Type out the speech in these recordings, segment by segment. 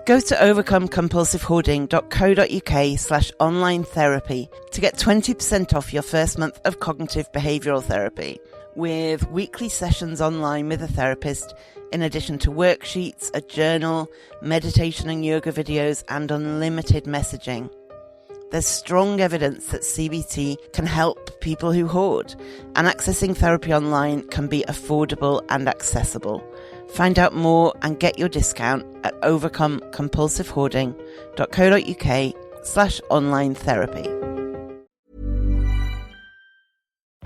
Go to overcomecompulsivehoarding.co.uk/online therapy to get 20% off your first month of cognitive behavioural therapy, with weekly sessions online with a therapist, in addition to worksheets, a journal, meditation and yoga videos, and unlimited messaging. There's strong evidence that CBT can help people who hoard, and accessing therapy online can be affordable and accessible. Find out more and get your discount at overcomecompulsivehoarding.co.uk/online therapy.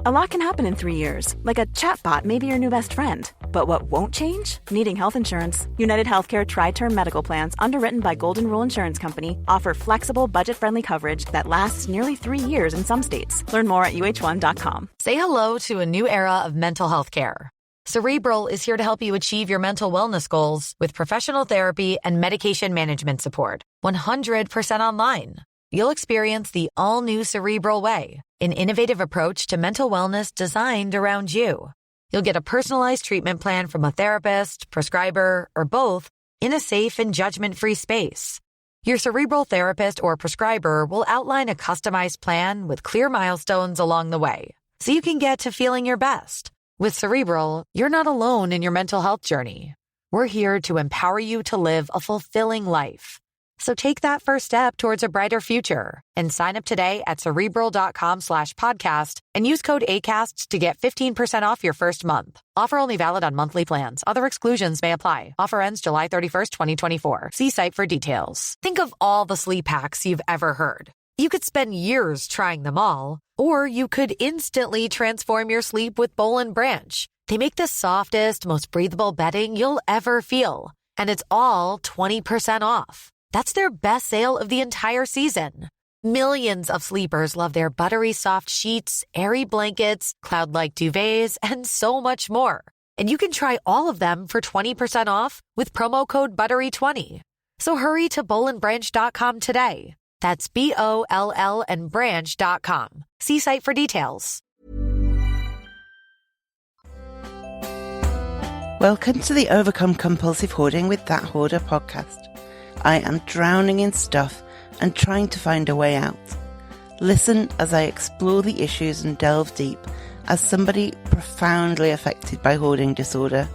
A lot can happen in 3 years, like a chatbot may be your new best friend. But what won't change? Needing health insurance. United Healthcare Tri-Term Medical Plans, underwritten by Golden Rule Insurance Company, offer flexible, budget-friendly coverage that lasts nearly 3 years in some states. Learn more at uh1.com. Say hello to a new era of mental health care. Cerebral is here to help you achieve your mental wellness goals with professional therapy and medication management support. 100% online. You'll experience the all-new Cerebral Way, an innovative approach to mental wellness designed around you. You'll get a personalized treatment plan from a therapist, prescriber, or both in a safe and judgment-free space. Your Cerebral therapist or prescriber will outline a customized plan with clear milestones along the way, so you can get to feeling your best. With Cerebral, you're not alone in your mental health journey. We're here to empower you to live a fulfilling life. So take that first step towards a brighter future and sign up today at Cerebral.com/podcast and use code ACAST to get 15% off your first month. Offer only valid on monthly plans. Other exclusions may apply. Offer ends July 31st, 2024. See site for details. Think of all the sleep hacks you've ever heard. You could spend years trying them all, or you could instantly transform your sleep with Boll and Branch. They make the softest, most breathable bedding you'll ever feel. And it's all 20% off. That's their best sale of the entire season. Millions of sleepers love their buttery soft sheets, airy blankets, cloud-like duvets, and so much more. And you can try all of them for 20% off with promo code BUTTERY20. So hurry to bollandbranch.com today. That's BOLL and branch.com. See site for details. Welcome to the Overcome Compulsive Hoarding with That Hoarder podcast. I am drowning in stuff and trying to find a way out. Listen as I explore the issues and delve deep as somebody profoundly affected by hoarding disorder.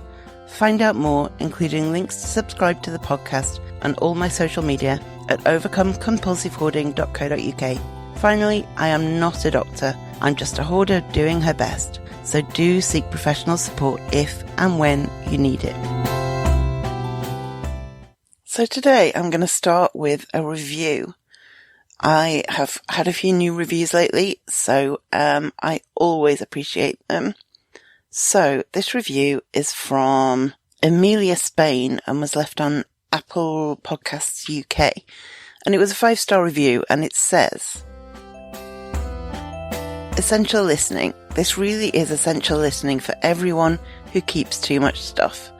Find out more, including links to subscribe to the podcast and all my social media at overcomecompulsivehoarding.co.uk. Finally, I am not a doctor. I'm just a hoarder doing her best. So do seek professional support if and when you need it. So today I'm going to start with a review. I have had a few new reviews lately, so I always appreciate them. So this review is from Amelia Spain and was left on Apple Podcasts UK. And it was a 5-star review, and it says, "Essential listening. This really is essential listening for everyone who keeps too much stuff.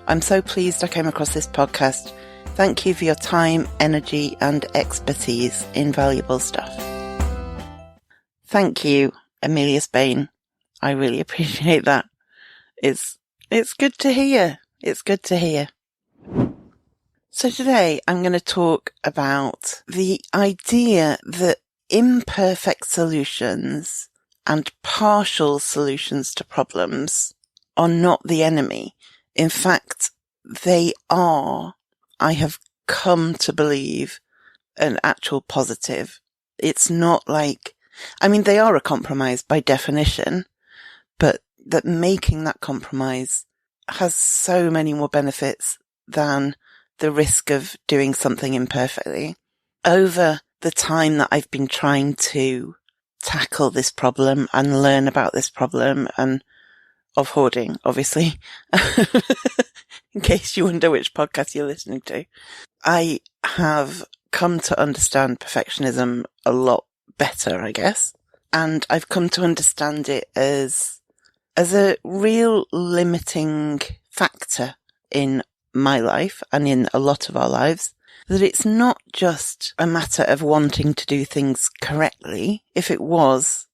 I'm so pleased I came across this podcast. Thank you for your time, energy, and expertise. Invaluable stuff." Thank you, Amelia Spain. I really appreciate that. It's good to hear. It's good to hear. So today I'm going to talk about the idea that imperfect solutions and partial solutions to problems are not the enemy. In fact, they are, I have come to believe, an actual positive. It's not like, they are a compromise by definition, but that making that compromise has so many more benefits than the risk of doing something imperfectly. Over the time that I've been trying to tackle this problem and learn about this problem and of hoarding, obviously, in case you wonder which podcast you're listening to, I have come to understand perfectionism a lot better, I guess. And I've come to understand it as a real limiting factor in my life and in a lot of our lives, that it's not just a matter of wanting to do things correctly. If it was,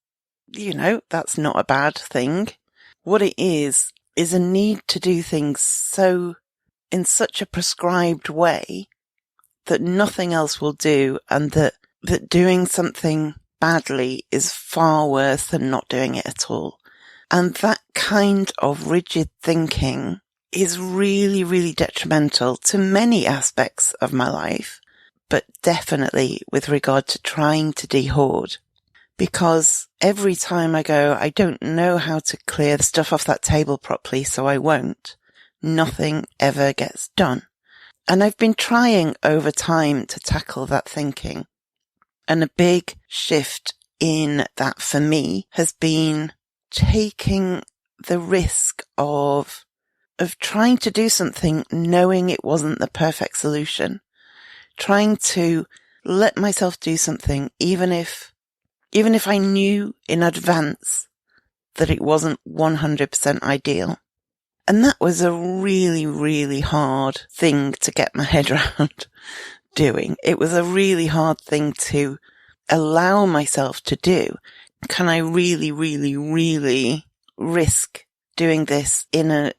that's not a bad thing. What it is a need to do things in such a prescribed way that nothing else will do, and that doing something badly is far worse than not doing it at all. And that kind of rigid thinking is really, really detrimental to many aspects of my life, but definitely with regard to trying to de-hoard. Because every time I go, I don't know how to clear the stuff off that table properly, so I won't, nothing ever gets done. And I've been trying over time to tackle that thinking. And a big shift in that for me has been taking the risk of trying to do something knowing it wasn't the perfect solution. Trying to let myself do something even if I knew in advance that it wasn't 100% ideal. And that was a really, really hard thing to get my head around doing. It was a really hard thing to allow myself to do. Can I really, really, really risk doing this in an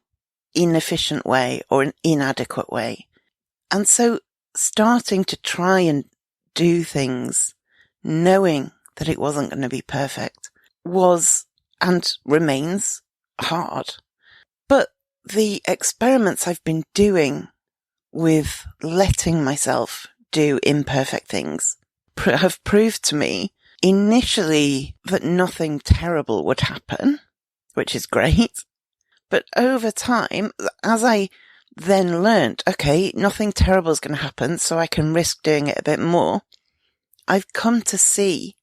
inefficient way or an inadequate way? And so starting to try and do things knowing that it wasn't going to be perfect was and remains hard. But the experiments I've been doing with letting myself do imperfect things have proved to me initially that nothing terrible would happen, which is great. But over time, as I then learnt, okay, nothing terrible is going to happen, so I can risk doing it a bit more, I've come to see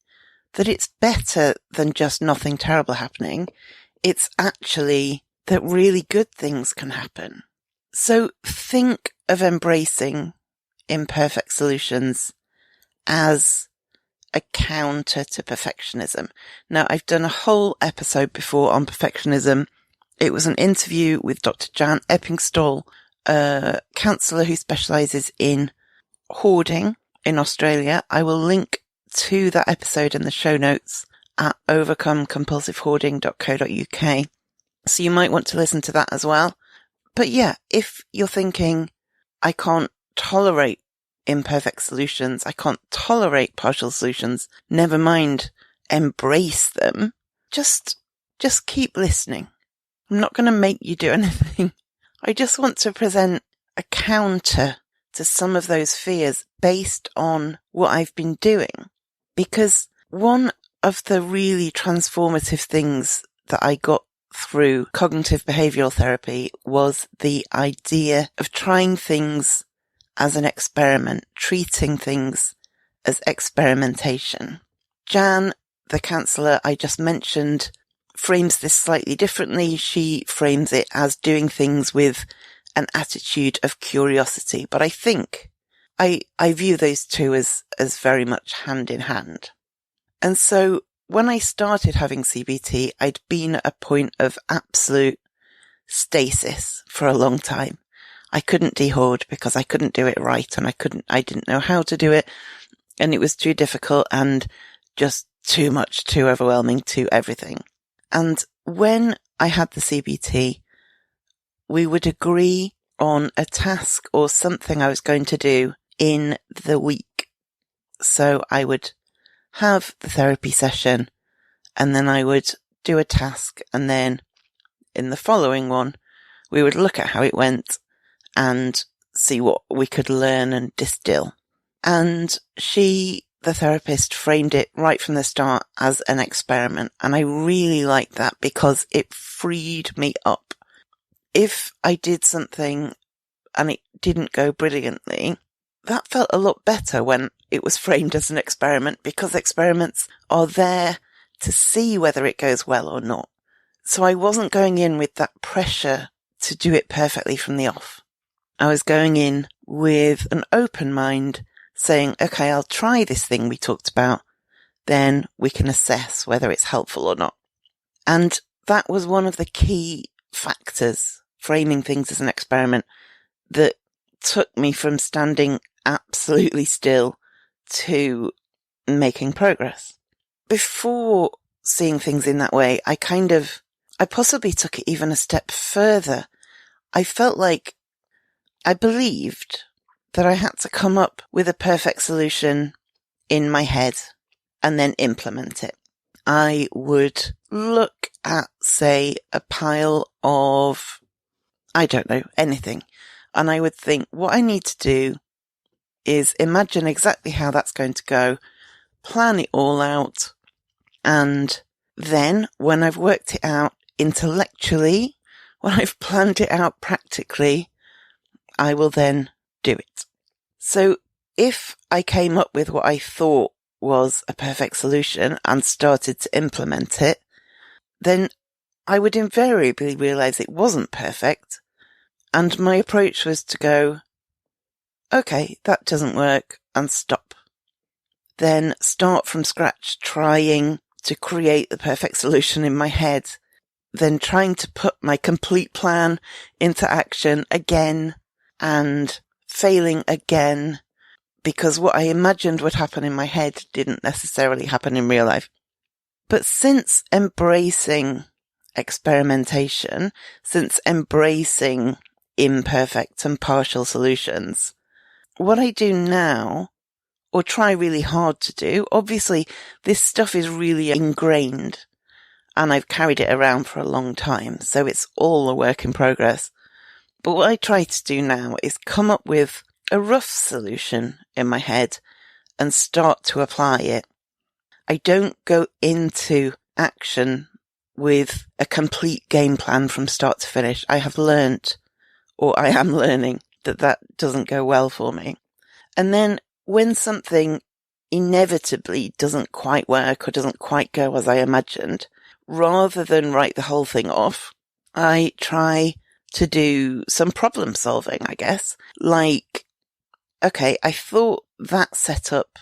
that it's better than just nothing terrible happening. It's actually that really good things can happen. So think of embracing imperfect solutions as a counter to perfectionism. Now, I've done a whole episode before on perfectionism. It was an interview with Dr. Jan Eppingstall, a counsellor who specialises in hoarding in Australia. I will link to that episode in the show notes at overcomecompulsivehoarding.co.uk. So you might want to listen to that as well. But yeah, if you're thinking, I can't tolerate imperfect solutions, I can't tolerate partial solutions, never mind embrace them, just keep listening. I'm not going to make you do anything. I just want to present a counter to some of those fears based on what I've been doing. Because one of the really transformative things that I got through cognitive behavioral therapy was the idea of trying things as an experiment, treating things as experimentation. Jan, the counsellor I just mentioned, frames this slightly differently. She frames it as doing things with an attitude of curiosity. But I think I view those two as very much hand in hand. And so when I started having CBT, I'd been at a point of absolute stasis for a long time. I couldn't de-hoard because I couldn't do it right, and I didn't know how to do it, and it was too difficult and just too much, too overwhelming, too everything. And when I had the CBT, we would agree on a task or something I was going to do in the week. So I would have the therapy session, and then I would do a task, and then in the following one, we would look at how it went and see what we could learn and distill. And she, the therapist, framed it right from the start as an experiment. And I really liked that because it freed me up. If I did something and it didn't go brilliantly, that felt a lot better when it was framed as an experiment, because experiments are there to see whether it goes well or not. So I wasn't going in with that pressure to do it perfectly from the off. I was going in with an open mind, saying, okay, I'll try this thing we talked about, then we can assess whether it's helpful or not. And that was one of the key factors, framing things as an experiment, that took me from standing absolutely still to making progress. Before seeing things in that way, I possibly took it even a step further. I felt like I believed that I had to come up with a perfect solution in my head and then implement it. I would look at, say, a pile of, I don't know, anything. And I would think, what I need to do is imagine exactly how that's going to go, plan it all out, and then when I've worked it out intellectually, when I've planned it out practically, I will then do it. So if I came up with what I thought was a perfect solution and started to implement it, then I would invariably realize it wasn't perfect. And my approach was to go, okay, that doesn't work, and stop. Then start from scratch, trying to create the perfect solution in my head, then trying to put my complete plan into action again and failing again, because what I imagined would happen in my head didn't necessarily happen in real life. But since embracing experimentation, since embracing imperfect and partial solutions, what I do now, or try really hard to do, obviously this stuff is really ingrained and I've carried it around for a long time, so it's all a work in progress. But what I try to do now is come up with a rough solution in my head and start to apply it. I don't go into action with a complete game plan from start to finish. I have learnt, or I am learning, that doesn't go well for me. And then when something inevitably doesn't quite work or doesn't quite go as I imagined, rather than write the whole thing off, I try to do some problem solving, I guess. Like, okay, I thought that setup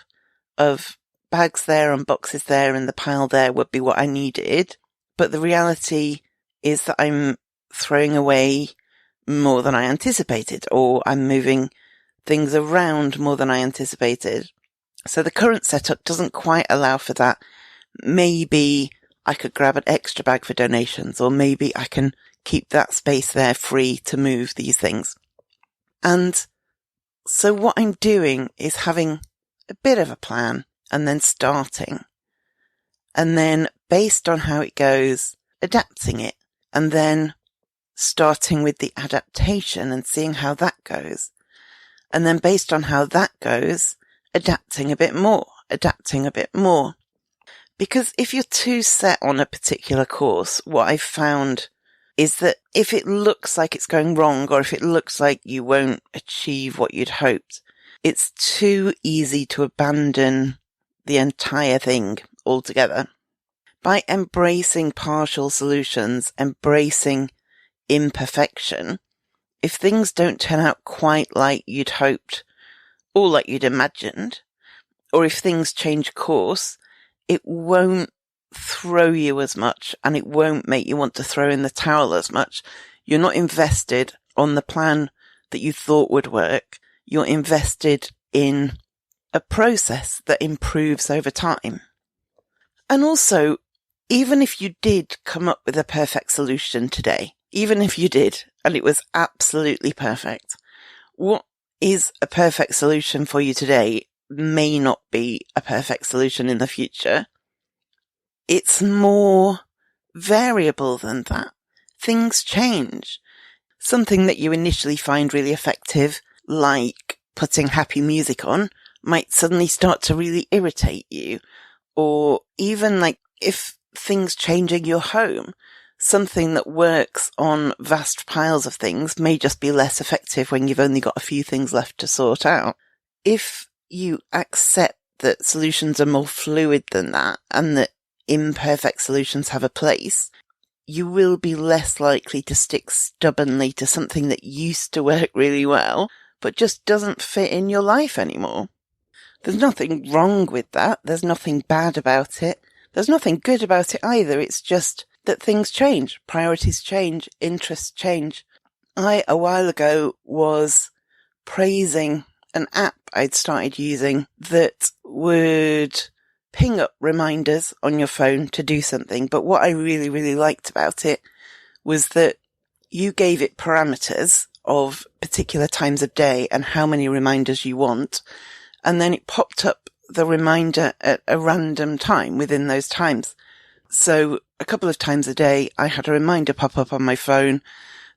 of bags there and boxes there and the pile there would be what I needed, but the reality is that I'm throwing away more than I anticipated, or I'm moving things around more than I anticipated. So the current setup doesn't quite allow for that. Maybe I could grab an extra bag for donations, or maybe I can keep that space there free to move these things. And so what I'm doing is having a bit of a plan and then starting. And then based on how it goes, adapting it. And then starting with the adaptation and seeing how that goes. And then based on how that goes, adapting a bit more. Because if you're too set on a particular course, what I've found is that if it looks like it's going wrong, or if it looks like you won't achieve what you'd hoped, it's too easy to abandon the entire thing altogether. By embracing partial solutions, embracing imperfection, if things don't turn out quite like you'd hoped or like you'd imagined, or if things change course, it won't throw you as much and it won't make you want to throw in the towel as much. You're not invested on the plan that you thought would work. You're invested in a process that improves over time. And also, even if you did come up with a perfect solution today, even if you did, and it was absolutely perfect, what is a perfect solution for you today may not be a perfect solution in the future. It's more variable than that. Things change. Something that you initially find really effective, like putting happy music on, might suddenly start to really irritate you. Or even like if things change in your home, something that works on vast piles of things may just be less effective when you've only got a few things left to sort out. If you accept that solutions are more fluid than that, and that imperfect solutions have a place, you will be less likely to stick stubbornly to something that used to work really well, but just doesn't fit in your life anymore. There's nothing wrong with that. There's nothing bad about it. There's nothing good about it either. It's just that things change. Priorities change. Interests change. I, a while ago, was praising an app I'd started using that would ping up reminders on your phone to do something. But what I really, really liked about it was that you gave it parameters of particular times of day and how many reminders you want. And then it popped up the reminder at a random time within those times. So a couple of times a day, I had a reminder pop up on my phone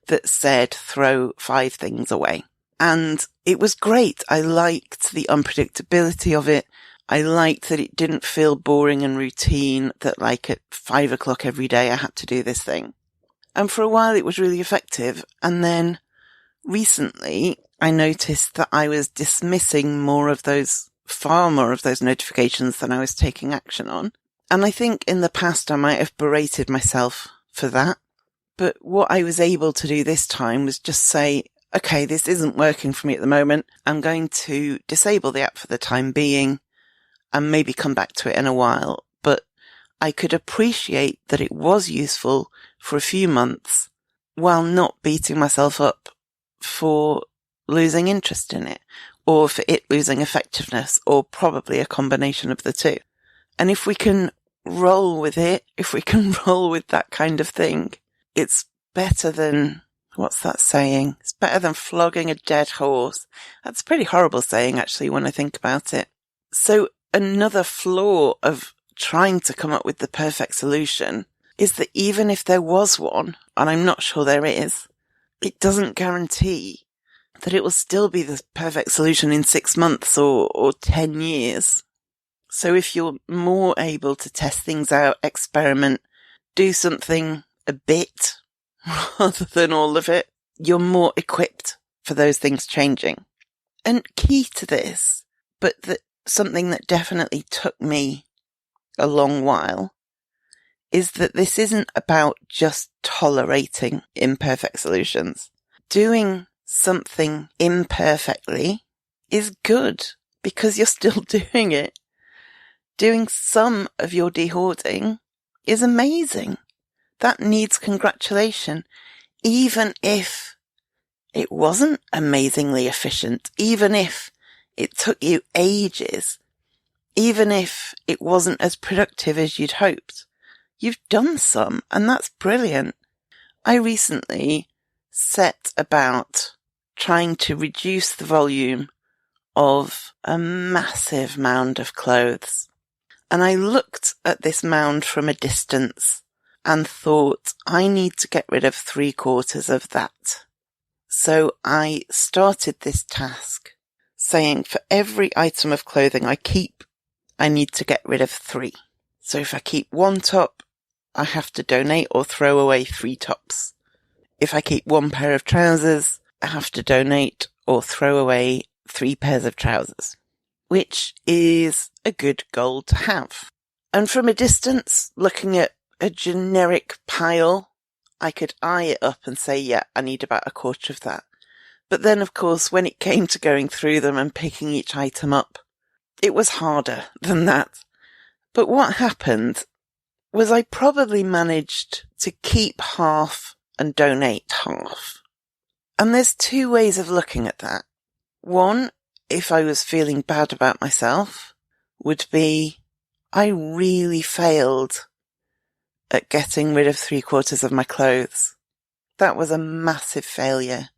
that said, throw 5 things away. And it was great. I liked the unpredictability of it. I liked that it didn't feel boring and routine, that like at 5 o'clock every day I had to do this thing. And for a while it was really effective. And then recently I noticed that I was dismissing far more of those notifications than I was taking action on. And I think in the past I might have berated myself for that. But what I was able to do this time was just say, okay, this isn't working for me at the moment. I'm going to disable the app for the time being and maybe come back to it in a while. But I could appreciate that it was useful for a few months while not beating myself up for losing interest in it, or for it losing effectiveness, or probably a combination of the two. And if we can roll with it, if we can roll with that kind of thing, it's better than, what's that saying? It's better than flogging a dead horse. That's a pretty horrible saying, actually, when I think about it. So another flaw of trying to come up with the perfect solution is that even if there was one, and I'm not sure there is, it doesn't guarantee that it will still be the perfect solution in 6 months or 10 years. So if you're more able to test things out, experiment, do something a bit rather than all of it, you're more equipped for those things changing. And key to this, but something that definitely took me a long while, is that this isn't about just tolerating imperfect solutions. Doing something imperfectly is good because you're still doing it. Doing some of your dehoarding is amazing. That needs congratulation. Even if it wasn't amazingly efficient, even if it took you ages, even if it wasn't as productive as you'd hoped, you've done some, and that's brilliant. I recently set about trying to reduce the volume of a massive mound of clothes. And I looked at this mound from a distance and thought, I need to get rid of 3/4 of that. So I started this task saying for every item of clothing I keep, I need to get rid of 3. So if I keep 1 top, I have to donate or throw away 3 tops. If I keep 1 pair of trousers, I have to donate or throw away 3 pairs of trousers, which is a good goal to have. And from a distance, looking at a generic pile, I could eye it up and say, yeah, I need about 1/4 of that. But then, of course, when it came to going through them and picking each item up, it was harder than that. But what happened was I probably managed to keep half and donate half. And there's 2 ways of looking at that. One, if I was feeling bad about myself, would be I really failed at getting rid of 3/4 of my clothes. That was a massive failure.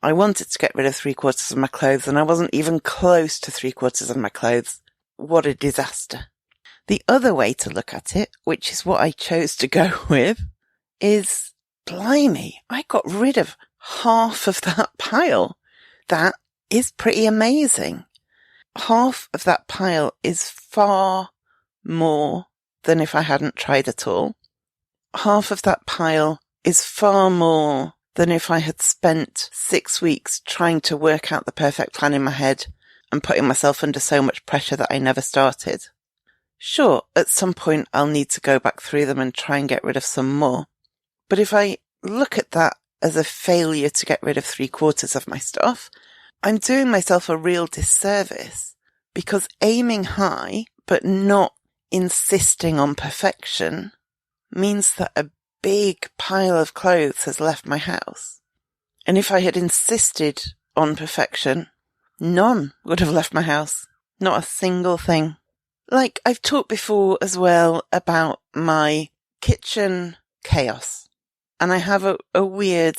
I wanted to get rid of 3/4 of my clothes and I wasn't even close to 3/4 of my clothes. What a disaster. The other way to look at it, which is what I chose to go with, is blimey, I got rid of half of that pile. That is pretty amazing. Half of that pile is far more than if I hadn't tried at all. Half of that pile is far more than if I had spent 6 weeks trying to work out the perfect plan in my head and putting myself under so much pressure that I never started. Sure, at some point I'll need to go back through them and try and get rid of some more. But if I look at that as a failure to get rid of 3/4 of my stuff, I'm doing myself a real disservice, because aiming high but not insisting on perfection means that a big pile of clothes has left my house. And if I had insisted on perfection, none would have left my house. Not a single thing. Like I've talked before as well about my kitchen chaos. And I have a weird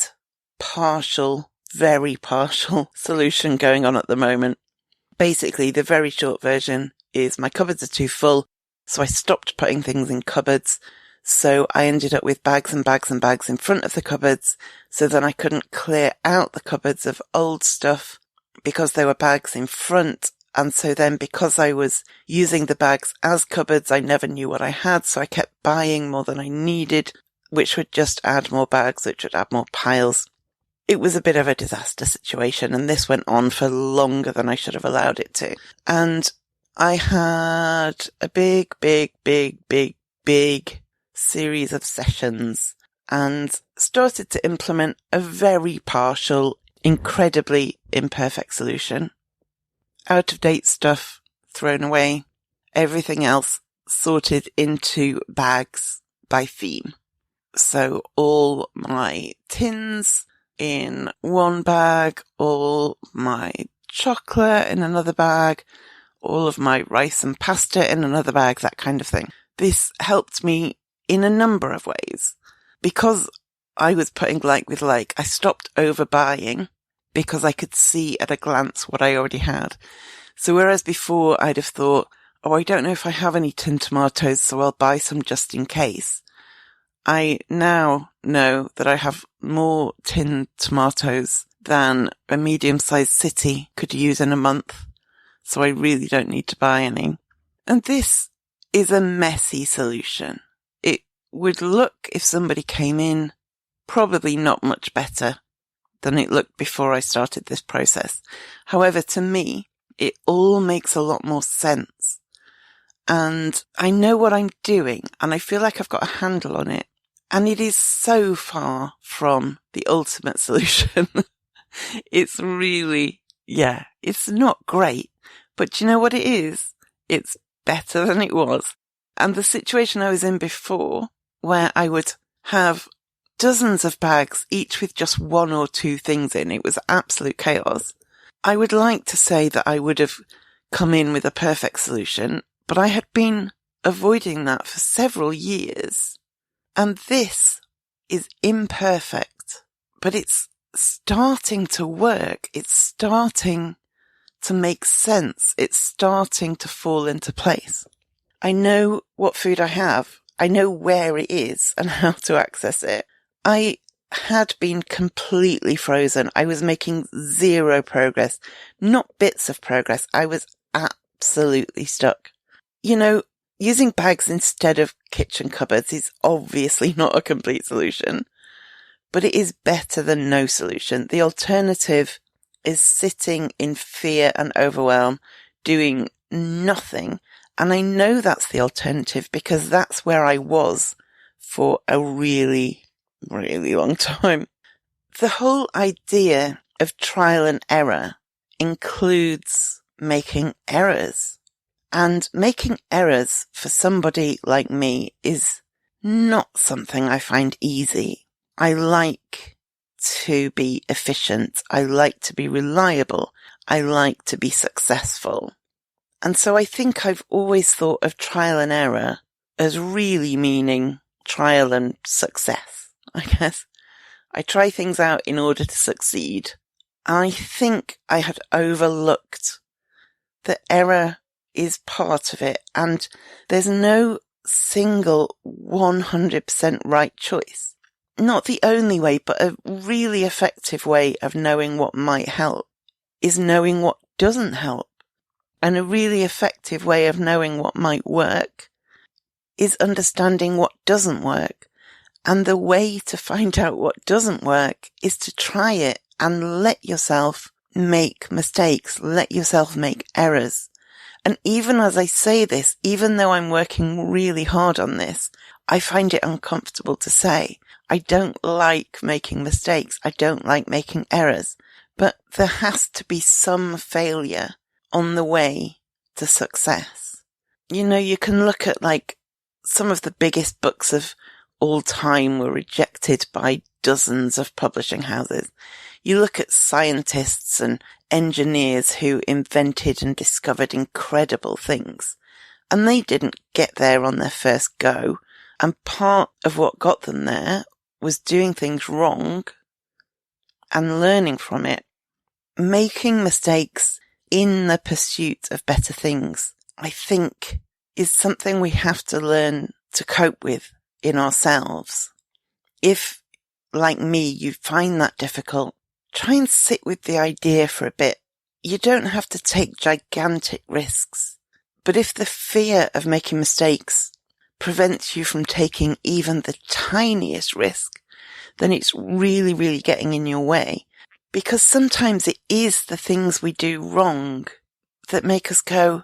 partial very partial solution going on at the moment. Basically, the very short version is my cupboards are too full, so I stopped putting things in cupboards. So I ended up with bags and bags and bags in front of the cupboards, so then I couldn't clear out the cupboards of old stuff because there were bags in front. And so then because I was using the bags as cupboards, I never knew what I had, so I kept buying more than I needed, which would just add more bags, which would add more piles. It was a bit of a disaster situation, and this went on for longer than I should have allowed it to. And I had a big series of sessions and started to implement a very partial, incredibly imperfect solution. Out-of-date stuff thrown away, everything else sorted into bags by theme. So all my tins in one bag, all my chocolate in another bag, all of my rice and pasta in another bag, that kind of thing. This helped me in a number of ways. Because I was putting like with like, I stopped overbuying because I could see at a glance what I already had. So whereas before I'd have thought, oh, I don't know if I have any tinned tomatoes, so I'll buy some just in case. I now know that I have more tinned tomatoes than a medium-sized city could use in a month, so I really don't need to buy any. And this is a messy solution. It would look, if somebody came in, probably not much better than it looked before I started this process. However, to me, it all makes a lot more sense. And I know what I'm doing, and I feel like I've got a handle on it. And it is so far from the ultimate solution. It's really, it's not great. But you know what it is? It's better than it was. And the situation I was in before, where I would have dozens of bags, each with just one or two things in, it was absolute chaos. I would like to say that I would have come in with a perfect solution, but I had been avoiding that for several years. And this is imperfect, but it's starting to work. It's starting to make sense. It's starting to fall into place. I know what food I have. I know where it is and how to access it. I had been completely frozen. I was making zero progress, not bits of progress. I was absolutely stuck. You know, using bags instead of kitchen cupboards is obviously not a complete solution, but it is better than no solution. The alternative is sitting in fear and overwhelm, doing nothing. And I know that's the alternative because that's where I was for a really, really long time. The whole idea of trial and error includes making errors. And making errors for somebody like me is not something I find easy. I like to be efficient. I like to be reliable. I like to be successful. And so I think I've always thought of trial and error as really meaning trial and success, I guess. I try things out in order to succeed. I think I had overlooked that error is part of it, and there's no single 100% right choice. Not the only way, but a really effective way of knowing what might help is knowing what doesn't help. And a really effective way of knowing what might work is understanding what doesn't work. And the way to find out what doesn't work is to try it and let yourself make mistakes, let yourself make errors. And even as I say this, even though I'm working really hard on this, I find it uncomfortable to say. I don't like making mistakes. I don't like making errors. But there has to be some failure on the way to success. You know, you can look at like some of the biggest books of all time were rejected by dozens of publishing houses. You look at scientists and engineers who invented and discovered incredible things, and they didn't get there on their first go. And part of what got them there was doing things wrong and learning from it. Making mistakes in the pursuit of better things, I think, is something we have to learn to cope with in ourselves. If, like me, you find that difficult, try and sit with the idea for a bit. You don't have to take gigantic risks. But if the fear of making mistakes prevents you from taking even the tiniest risk, then it's really, really getting in your way. Because sometimes it is the things we do wrong that make us go,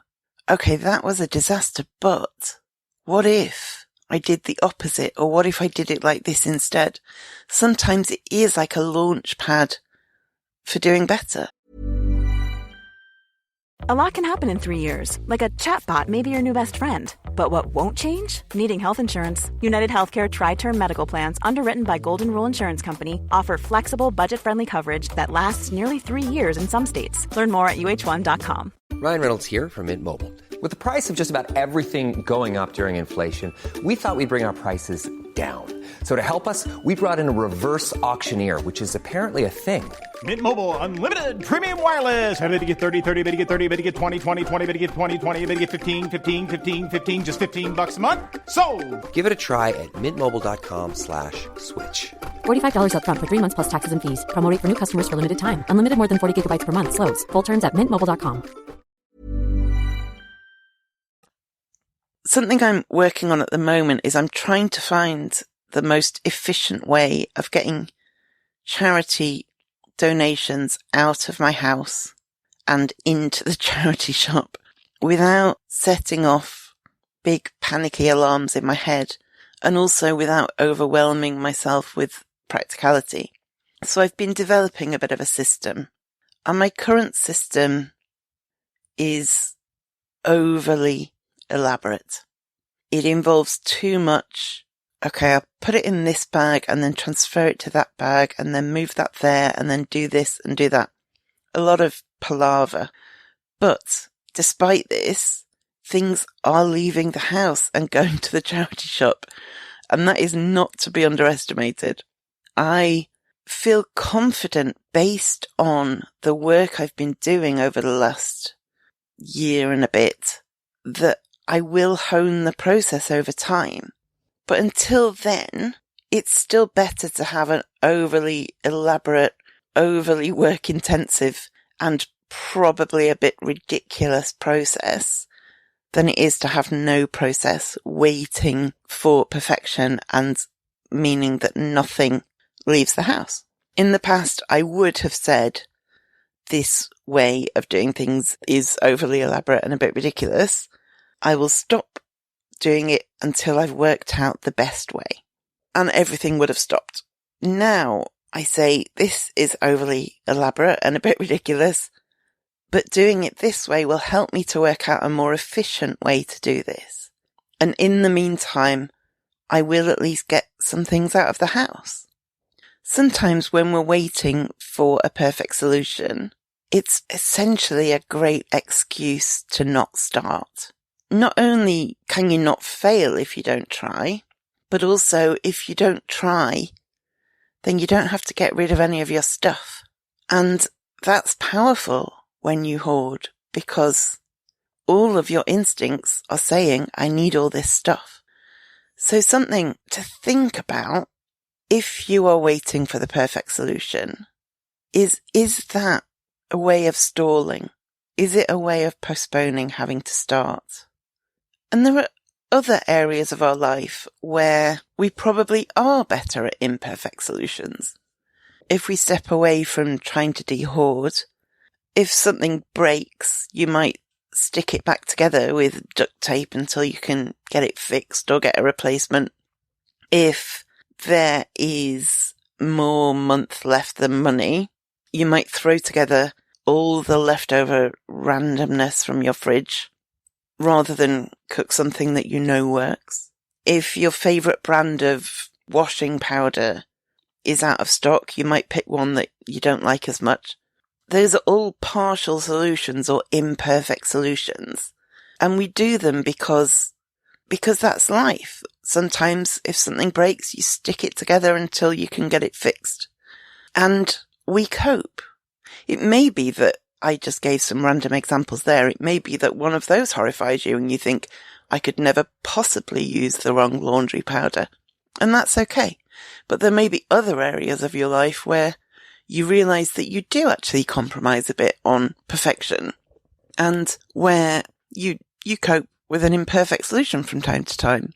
okay, that was a disaster, but what if I did the opposite? Or what if I did it like this instead? Sometimes it is like a launch pad for doing better. A lot can happen in 3 years, like a chatbot may be your new best friend. But what won't change? Needing health insurance. United Healthcare Tri-Term Medical Plans, underwritten by Golden Rule Insurance Company, offer flexible, budget-friendly coverage that lasts nearly 3 years in some states. Learn more at uh1.com. Ryan Reynolds here from Mint Mobile. With the price of just about everything going up during inflation, we thought we'd bring our prices down. So to help us, we brought in a reverse auctioneer, which is apparently a thing. Mint Mobile Unlimited Premium Wireless. How to get 30, 30, bit to get 30, bit to get 20, 20, 20, bit to get 20, 20, bit to get 15, 15, 15, 15, just $15 a month? Sold! Give it a try at mintmobile.com/switch. $45 up front for 3 months plus taxes and fees. Promo rate for new customers for limited time. Unlimited more than 40 gigabytes per month. Slows full terms at mintmobile.com. Something I'm working on at the moment is I'm trying to find the most efficient way of getting charity donations out of my house and into the charity shop without setting off big panicky alarms in my head, and also without overwhelming myself with practicality. So I've been developing a bit of a system, and my current system is overly elaborate. It involves too much. Okay, I'll put it in this bag and then transfer it to that bag and then move that there and then do this and do that. A lot of palaver. But despite this, things are leaving the house and going to the charity shop. And that is not to be underestimated. I feel confident based on the work I've been doing over the last year and a bit that I will hone the process over time. But until then, it's still better to have an overly elaborate, overly work-intensive, and probably a bit ridiculous process than it is to have no process waiting for perfection and meaning that nothing leaves the house. In the past, I would have said this way of doing things is overly elaborate and a bit ridiculous. I will stop doing it until I've worked out the best way. And everything would have stopped. Now I say this is overly elaborate and a bit ridiculous, but doing it this way will help me to work out a more efficient way to do this. And in the meantime, I will at least get some things out of the house. Sometimes when we're waiting for a perfect solution, it's essentially a great excuse to not start. Not only can you not fail if you don't try, but also if you don't try, then you don't have to get rid of any of your stuff. And that's powerful when you hoard, because all of your instincts are saying, I need all this stuff. So something to think about if you are waiting for the perfect solution is that a way of stalling? Is it a way of postponing having to start? And there are other areas of our life where we probably are better at imperfect solutions. If we step away from trying to de-hoard, if something breaks, you might stick it back together with duct tape until you can get it fixed or get a replacement. If there is more month left than money, you might throw together all the leftover randomness from your fridge rather than cook something that you know works. If your favourite brand of washing powder is out of stock, you might pick one that you don't like as much. Those are all partial solutions or imperfect solutions. And we do them because that's life. Sometimes if something breaks, you stick it together until you can get it fixed. And we cope. It may be that I just gave some random examples there. It may be that one of those horrifies you and you think, I could never possibly use the wrong laundry powder. And that's okay. But there may be other areas of your life where you realise that you do actually compromise a bit on perfection, and where you cope with an imperfect solution from time to time.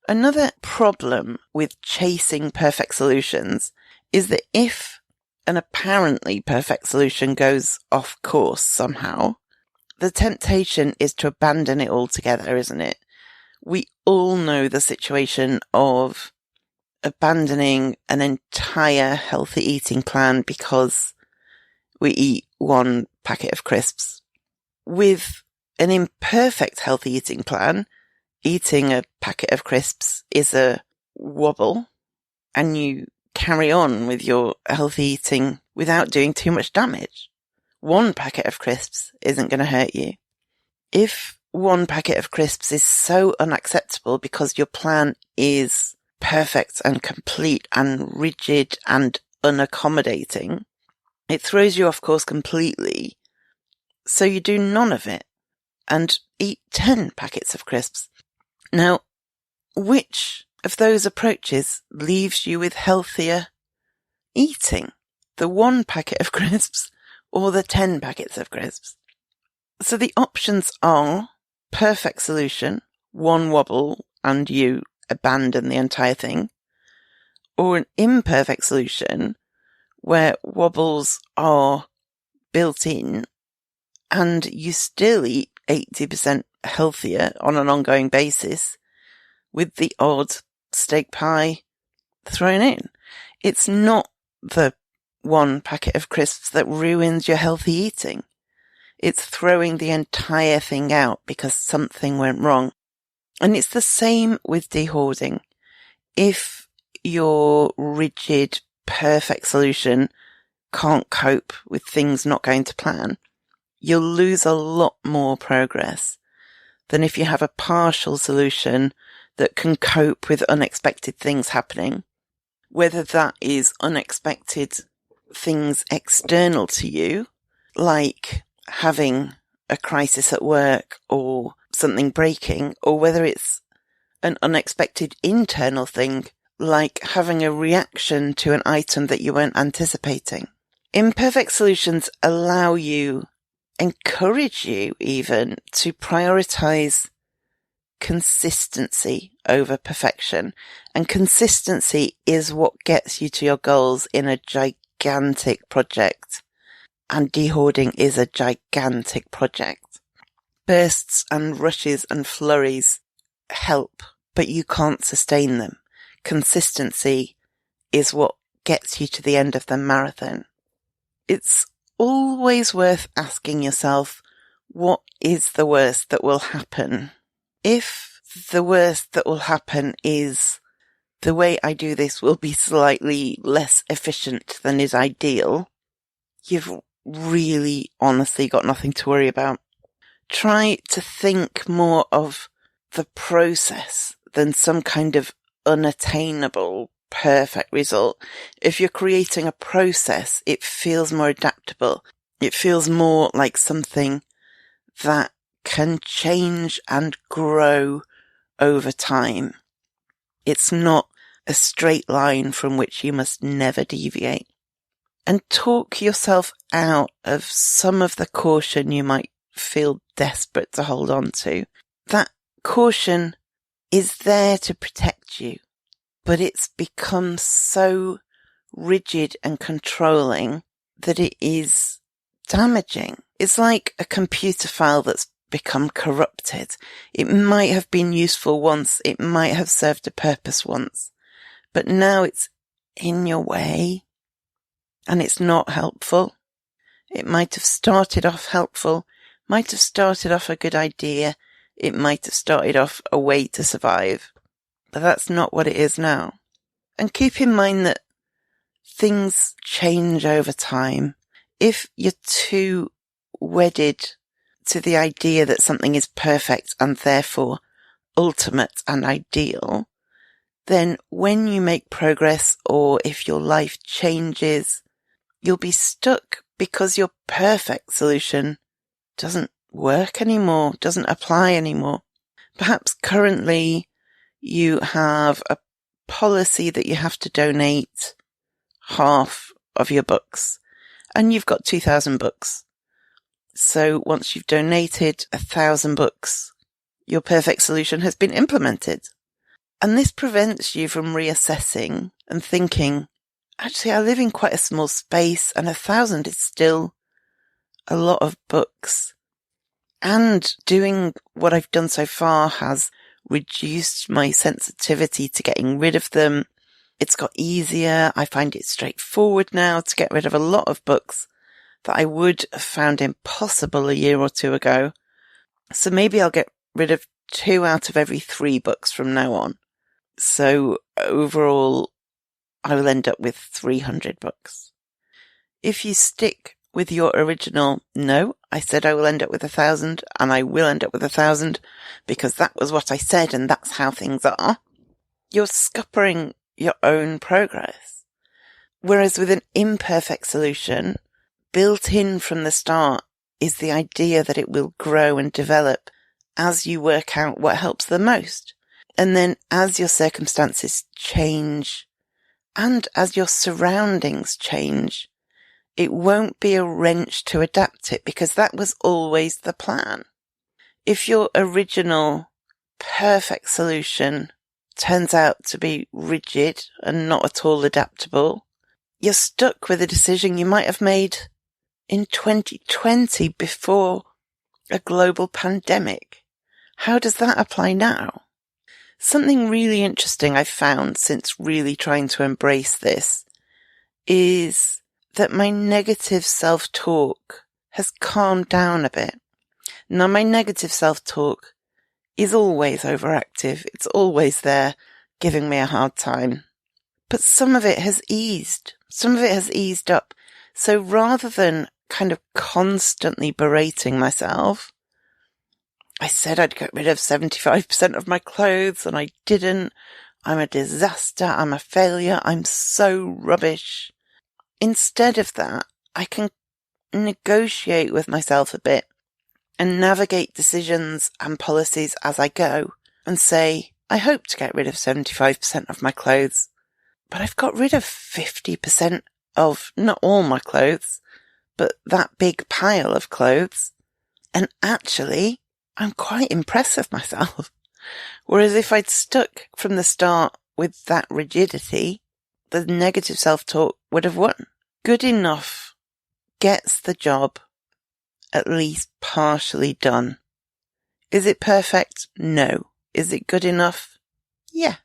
Another problem with chasing perfect solutions is that if an apparently perfect solution goes off course somehow, the temptation is to abandon it altogether, isn't it? We all know the situation of abandoning an entire healthy eating plan because we eat one packet of crisps. With an imperfect healthy eating plan, eating a packet of crisps is a wobble, and you carry on with your healthy eating without doing too much damage. One packet of crisps isn't going to hurt you. If one packet of crisps is so unacceptable because your plan is perfect and complete and rigid and unaccommodating, it throws you off course completely. So you do none of it and eat 10 packets of crisps. Now, which of those approaches leaves you with healthier eating? The one packet of crisps or the 10 packets of crisps? So the options are perfect solution, one wobble and you abandon the entire thing, or an imperfect solution where wobbles are built in and you still eat 80% healthier on an ongoing basis with the odd steak pie thrown in. It's not the one packet of crisps that ruins your healthy eating. It's throwing the entire thing out because something went wrong. And it's the same with de-hoarding. If your rigid, perfect solution can't cope with things not going to plan, you'll lose a lot more progress than if you have a partial solution that can cope with unexpected things happening, whether that is unexpected things external to you, like having a crisis at work or something breaking, or whether it's an unexpected internal thing, like having a reaction to an item that you weren't anticipating. Imperfect solutions encourage you even to prioritize consistency over perfection. And consistency is what gets you to your goals in a gigantic project. And de-hoarding is a gigantic project. Bursts and rushes and flurries help, but you can't sustain them. Consistency is what gets you to the end of the marathon. It's always worth asking yourself, what is the worst that will happen? If the worst that will happen is the way I do this will be slightly less efficient than is ideal, you've really honestly got nothing to worry about. Try to think more of the process than some kind of unattainable perfect result. If you're creating a process, it feels more adaptable. It feels more like something that can change and grow over time. It's not a straight line from which you must never deviate. And talk yourself out of some of the caution you might feel desperate to hold on to. That caution is there to protect you, but it's become so rigid and controlling that it is damaging. It's like a computer file that's become corrupted. It might have been useful once, it might have served a purpose once, but now it's in your way and it's not helpful. It might have started off helpful, might have started off a good idea, it might have started off a way to survive, but that's not what it is now. And keep in mind that things change over time. If you're too wedded to the idea that something is perfect and therefore ultimate and ideal, then when you make progress or if your life changes, you'll be stuck because your perfect solution doesn't work anymore, doesn't apply anymore. Perhaps currently you have a policy that you have to donate half of your books, and you've got 2,000 books. So once you've donated 1,000 books, your perfect solution has been implemented. And this prevents you from reassessing and thinking, actually, I live in quite a small space and 1,000 is still a lot of books. And doing what I've done so far has reduced my sensitivity to getting rid of them. It's got easier. I find it straightforward now to get rid of a lot of books that I would have found impossible a year or two ago. So maybe I'll get rid of 2 out of every 3 books from now on. So overall, I will end up with 300 books. If you stick with your original, no, I said I will end up with 1,000, and I will end up with 1,000 because that was what I said and that's how things are, you're scuppering your own progress. Whereas with an imperfect solution, built in from the start is the idea that it will grow and develop as you work out what helps the most. And then as your circumstances change and as your surroundings change, it won't be a wrench to adapt it because that was always the plan. If your original perfect solution turns out to be rigid and not at all adaptable, you're stuck with a decision you might have made in 2020 before a global pandemic. How does that apply now? Something really interesting I've found since really trying to embrace this is that my negative self-talk has calmed down a bit. Now, my negative self-talk is always overactive. It's always there, giving me a hard time. But some of it has eased. Some of it has eased up. So rather than kind of constantly berating myself, I said I'd get rid of 75% of my clothes and I didn't. I'm a disaster. I'm a failure. I'm so rubbish. Instead of that, I can negotiate with myself a bit and navigate decisions and policies as I go and say, I hope to get rid of 75% of my clothes, but I've got rid of 50% of not all my clothes, but that big pile of clothes. And actually, I'm quite impressed with myself. Whereas if I'd stuck from the start with that rigidity, the negative self-talk would have won. Good enough gets the job at least partially done. Is it perfect? No. Is it good enough? Yeah.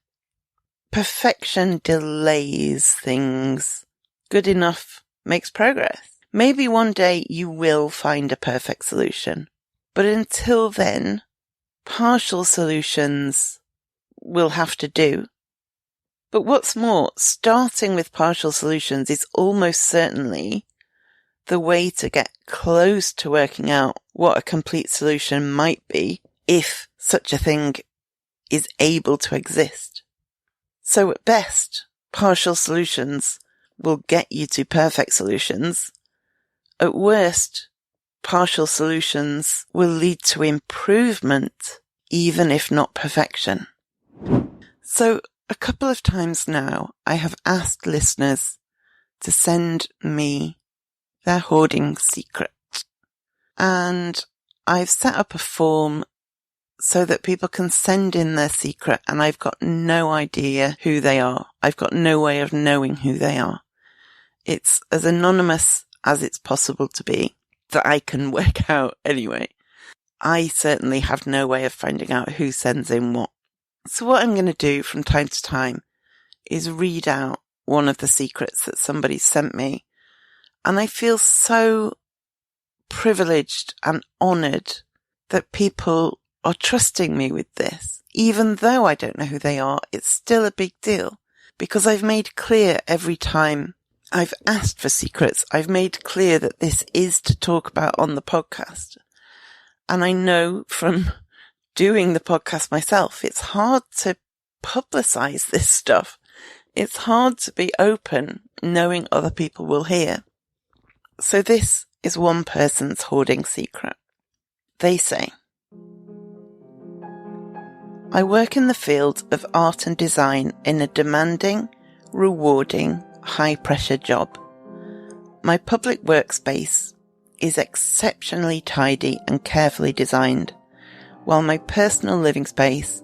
Perfection delays things. Good enough makes progress. Maybe one day you will find a perfect solution. But until then, partial solutions will have to do. But what's more, starting with partial solutions is almost certainly the way to get close to working out what a complete solution might be, if such a thing is able to exist. So at best, partial solutions will get you to perfect solutions. At worst, partial solutions will lead to improvement, even if not perfection. So a couple of times now, I have asked listeners to send me their hoarding secret. And I've set up a form so that people can send in their secret, and I've got no idea who they are. I've got no way of knowing who they are. It's as anonymous as it's possible to be, that I can work out anyway. I certainly have no way of finding out who sends in what. So what I'm going to do from time to time is read out one of the secrets that somebody sent me. And I feel so privileged and honoured that people are trusting me with this. Even though I don't know who they are, it's still a big deal because I've made clear every time I've asked for secrets, I've made clear that this is to talk about on the podcast. And I know from doing the podcast myself, it's hard to publicize this stuff. It's hard to be open knowing other people will hear. So this is one person's hoarding secret. They say, I work in the field of art and design in a demanding, rewarding, high-pressure job. My public workspace is exceptionally tidy and carefully designed, while my personal living space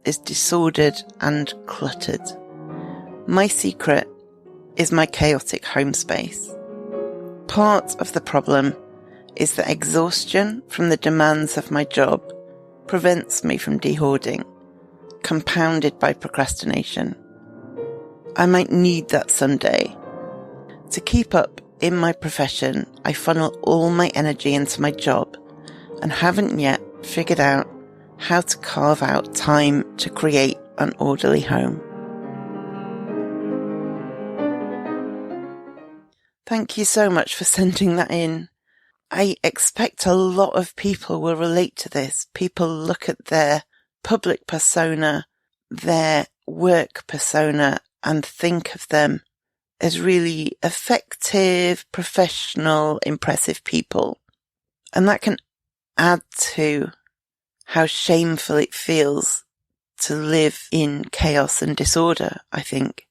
is disordered and cluttered. My secret is my chaotic home space. Part of the problem is that exhaustion from the demands of my job prevents me from de-hoarding, compounded by procrastination. I might need that someday. To keep up in my profession, I funnel all my energy into my job and haven't yet figured out how to carve out time to create an orderly home. Thank you so much for sending that in. I expect a lot of people will relate to this. People look at their public persona, their work persona, and think of them as really effective, professional, impressive people. And that can add to how shameful it feels to live in chaos and disorder, I think.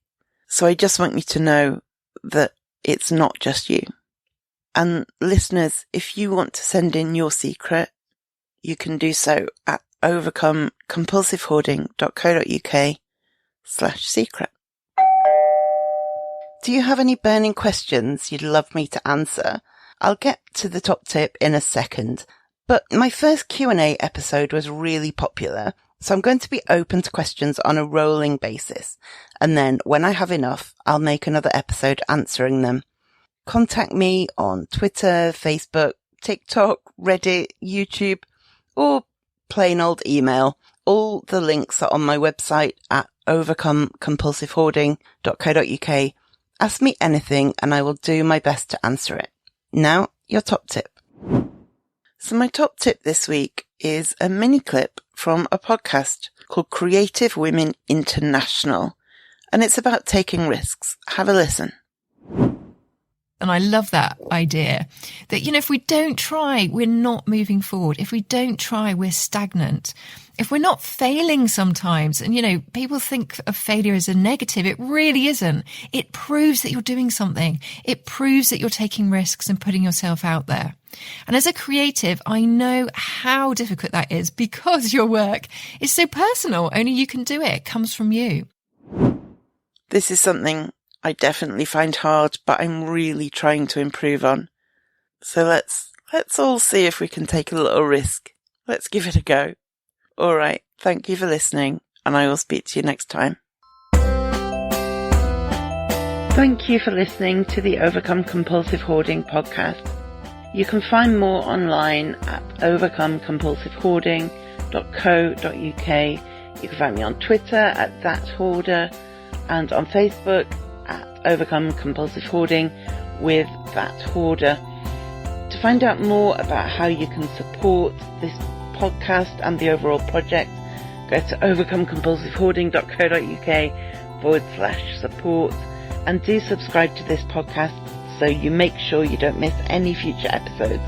So I just want you to know that it's not just you. And listeners, if you want to send in your secret, you can do so at overcomecompulsivehoarding.co.uk/secret. Do you have any burning questions you'd love me to answer? I'll get to the top tip in a second, but my first Q&A episode was really popular, so I'm going to be open to questions on a rolling basis, and then when I have enough, I'll make another episode answering them. Contact me on Twitter, Facebook, TikTok, Reddit, YouTube, or plain old email. All the links are on my website at overcomecompulsivehoarding.co.uk. Ask me anything and I will do my best to answer it. Now, your top tip. So my top tip this week is a mini clip from a podcast called Creative Women International, and it's about taking risks. Have a listen. And I love that idea that, if we don't try, we're not moving forward. If we don't try, we're stagnant. If we're not failing sometimes, and, people think of failure as a negative, it really isn't. It proves that you're doing something. It proves that you're taking risks and putting yourself out there. And as a creative, I know how difficult that is because your work is so personal. Only you can do it. It comes from you. This is something I definitely find hard, but I'm really trying to improve on. So let's all see if we can take a little risk. Let's give it a go. All right. Thank you for listening, and I will speak to you next time. Thank you for listening to the Overcome Compulsive Hoarding podcast. You can find more online at overcomecompulsivehoarding.co.uk. You can find me on Twitter at @thathoarder and on Facebook at Overcome Compulsive Hoarding with That Hoarder. To find out more about how you can support this podcast and the overall project, go to overcomecompulsivehoarding.co.uk/support and do subscribe to this podcast so you make sure you don't miss any future episodes.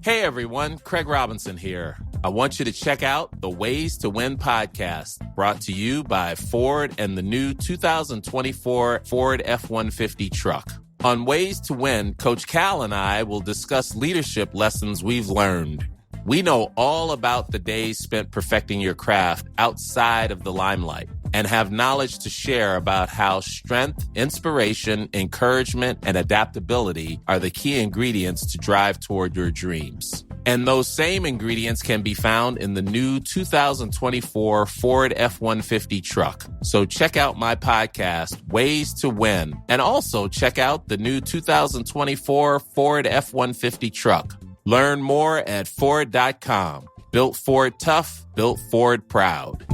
Hey everyone, Craig Robinson here. I want you to check out the Ways to Win podcast, brought to you by Ford and the new 2024 Ford F-150 truck. On Ways to Win, Coach Cal and I will discuss leadership lessons we've learned. We know all about the days spent perfecting your craft outside of the limelight and have knowledge to share about how strength, inspiration, encouragement, and adaptability are the key ingredients to drive toward your dreams. And those same ingredients can be found in the new 2024 Ford F-150 truck. So check out my podcast, Ways to Win, and also check out the new 2024 Ford F-150 truck. Learn more at Ford.com. Built Ford tough, built Ford proud.